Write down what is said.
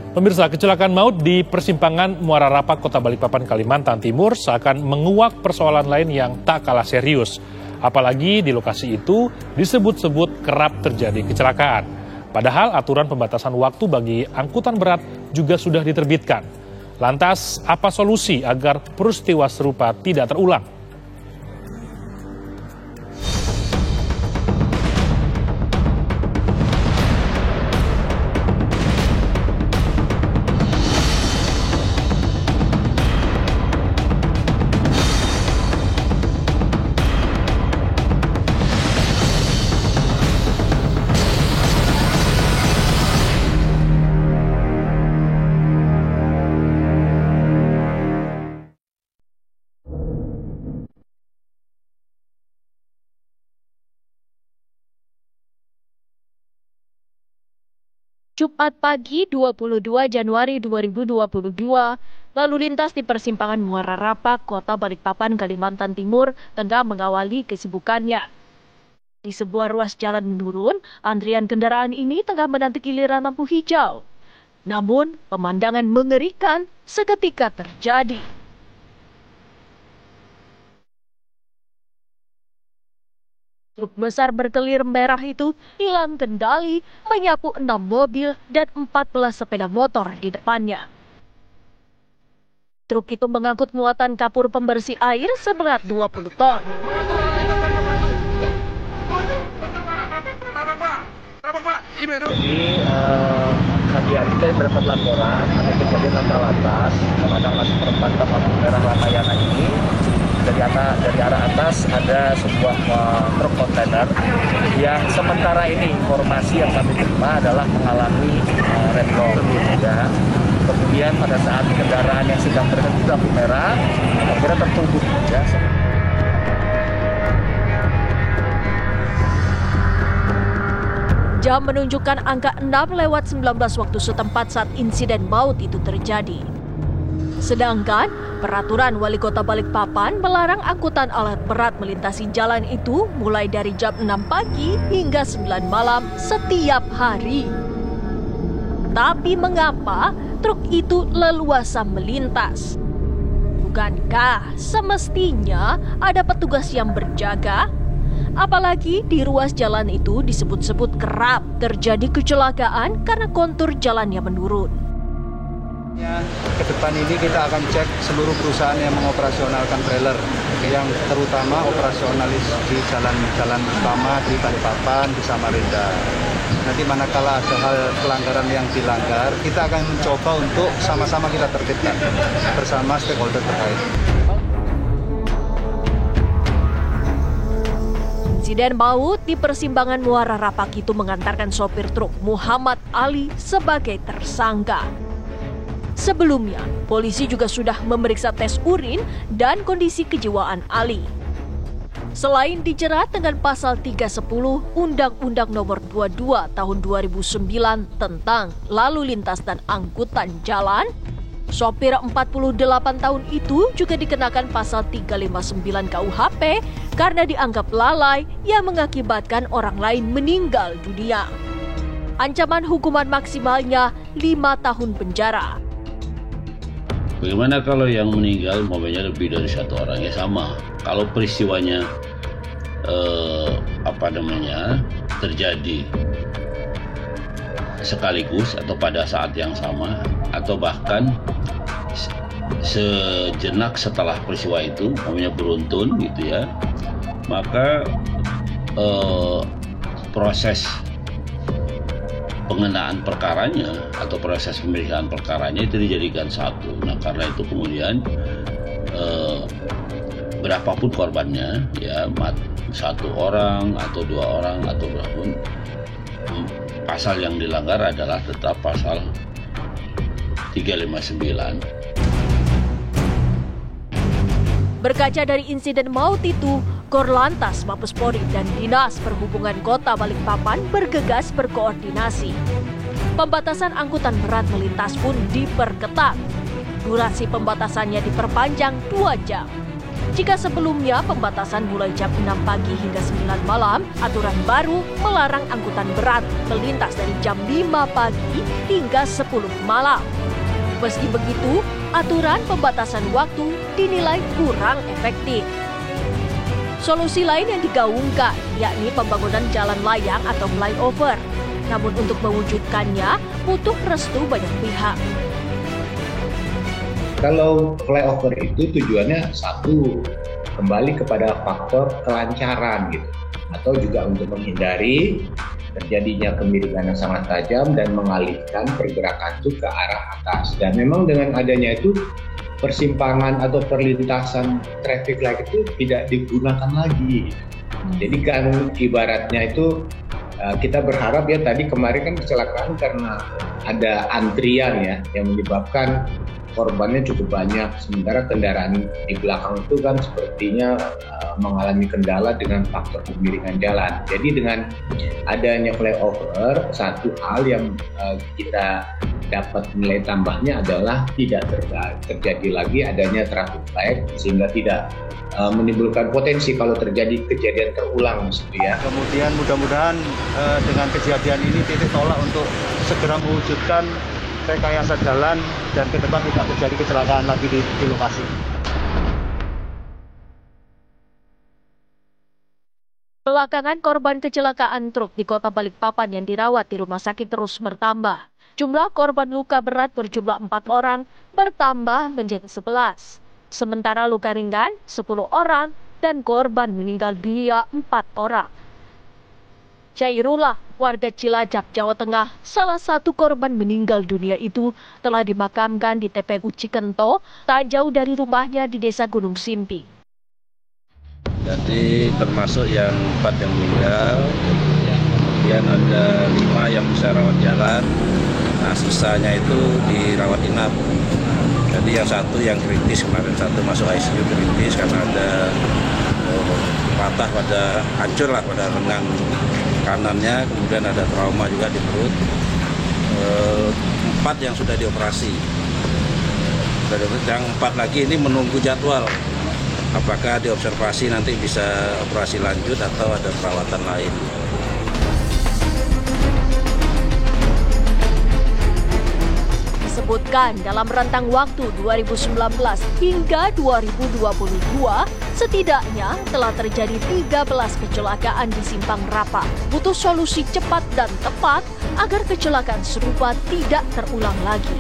Pemirsa, kecelakaan maut di persimpangan Muara Rapak, Kota Balikpapan, Kalimantan Timur seakan menguak persoalan lain yang tak kalah serius. Apalagi di lokasi itu disebut-sebut kerap terjadi kecelakaan. Padahal aturan pembatasan waktu bagi angkutan berat juga sudah diterbitkan. Lantas, apa solusi agar peristiwa serupa tidak terulang? Jumat pagi 22 Januari 2022, lalu lintas di persimpangan Muara Rapak, Kota Balikpapan, Kalimantan Timur tengah mengawali kesibukannya. Di sebuah ruas jalan menurun, antrian kendaraan ini tengah menanti giliran lampu hijau. Namun, pemandangan mengerikan seketika terjadi. Truk besar berkelir merah itu hilang kendali, menyapu 6 mobil dan 14 sepeda motor di depannya. Truk itu mengangkut muatan kapur pembersih air seberat 20 ton. Jadi pagi hari kita mendapat laporan ada kejadian laka lantas pada masuk perempatan lampu merah Ramayana ini. Dari arah atas ada sebuah truk kontainer yang sementara ini informasi yang kami terima adalah mengalami remblong. Ya. Kemudian pada saat kendaraan yang sedang berhenti lampu merah akhirnya tertutup. Ya. Jam menunjukkan angka 6:19 waktu setempat saat insiden maut itu terjadi. Sedangkan peraturan Wali Kota Balikpapan melarang angkutan alat berat melintasi jalan itu mulai dari jam 6 pagi hingga 9 malam setiap hari. Tapi mengapa truk itu leluasa melintas? Bukankah semestinya ada petugas yang berjaga? Apalagi di ruas jalan itu disebut-sebut kerap terjadi kecelakaan karena kontur jalannya menurun. Ke depan ini kita akan cek seluruh perusahaan yang mengoperasionalkan trailer, yang terutama operasionalis di jalan-jalan utama di Balikpapan, di Samarinda. Nanti manakala ada hal pelanggaran yang dilanggar, kita akan mencoba untuk sama-sama kita tertibkan bersama stakeholder terkait. Insiden maut di persimpangan Muara Rapak itu mengantarkan sopir truk Muhammad Ali sebagai tersangka. Sebelumnya, polisi juga sudah memeriksa tes urin dan kondisi kejiwaan Ali. Selain dijerat dengan pasal 310 Undang-Undang Nomor 22 Tahun 2009 tentang lalu lintas dan angkutan jalan, sopir 48 tahun itu juga dikenakan pasal 359 KUHP karena dianggap lalai yang mengakibatkan orang lain meninggal dunia. Ancaman hukuman maksimalnya 5 tahun penjara. Bagaimana kalau yang meninggal mobilnya lebih dari satu orang? Ya sama. Kalau peristiwanya terjadi sekaligus atau pada saat yang sama atau bahkan sejenak setelah peristiwa itu mobilnya beruntun gitu ya, maka proses pengenaan perkaranya atau proses pemeriksaan perkaranya itu dijadikan satu. Nah, karena itu kemudian berapapun korbannya, ya satu orang atau dua orang atau berapapun, pasal yang dilanggar adalah tetap pasal 359. Berkaca dari insiden maut itu, Korlantas Mabes Polri dan Dinas Perhubungan Kota Balikpapan bergegas berkoordinasi. Pembatasan angkutan berat melintas pun diperketat. Durasi pembatasannya diperpanjang 2 jam. Jika sebelumnya pembatasan mulai jam 6 pagi hingga 9 malam, aturan baru melarang angkutan berat melintas dari jam 5 pagi hingga 10 malam. Meski begitu, aturan pembatasan waktu dinilai kurang efektif. Solusi lain yang digaungkan yakni pembangunan jalan layang atau flyover. Namun untuk mewujudkannya butuh restu banyak pihak. Kalau flyover itu tujuannya satu, kembali kepada faktor kelancaran gitu, atau juga untuk menghindari terjadinya kemiringan yang sangat tajam dan mengalihkan pergerakan itu ke arah atas. Dan memang dengan adanya itu persimpangan atau perlintasan traffic light itu tidak digunakan lagi. Jadi kan ibaratnya itu kita berharap ya, tadi kemarin kan kecelakaan karena ada antrian ya yang menyebabkan korbannya cukup banyak, sementara kendaraan di belakang itu kan sepertinya mengalami kendala dengan faktor kemiringan jalan. Jadi dengan adanya flyover, satu hal yang kita dapat nilai tambahnya adalah tidak terjadi lagi adanya traffic light, sehingga tidak menimbulkan potensi kalau terjadi kejadian terulang gitu ya. Kemudian mudah-mudahan dengan kejadian ini titik tolak untuk segera mewujudkan rekayasa jalan dan ke depan tidak terjadi kecelakaan lagi di lokasi. Belakangan korban kecelakaan truk di Kota Balikpapan yang dirawat di rumah sakit terus bertambah. Jumlah korban luka berat berjumlah 4 orang bertambah menjadi 11. Sementara luka ringan 10 orang dan korban meninggal dunia 4 orang. Cairullah, warga Cilacap, Jawa Tengah, salah satu korban meninggal dunia itu telah dimakamkan di TPU Cikento, tak jauh dari rumahnya di Desa Gunung Simpi. Jadi termasuk yang 4 yang meninggal, kemudian ada 5 yang bisa rawat jalan, nah sisanya itu dirawat inap. Jadi yang satu yang kritis, kemarin satu masuk ICU kritis karena ada patah pada, hancur lah pada lengan kanannya, kemudian ada trauma juga di perut. 4 yang sudah dioperasi. Yang 4 lagi ini menunggu jadwal. Apakah diobservasi nanti bisa operasi lanjut atau ada perawatan lain. Disebutkan dalam rentang waktu 2019 hingga 2022, setidaknya telah terjadi 13 kecelakaan di Simpang Rapa. Butuh solusi cepat dan tepat agar kecelakaan serupa tidak terulang lagi.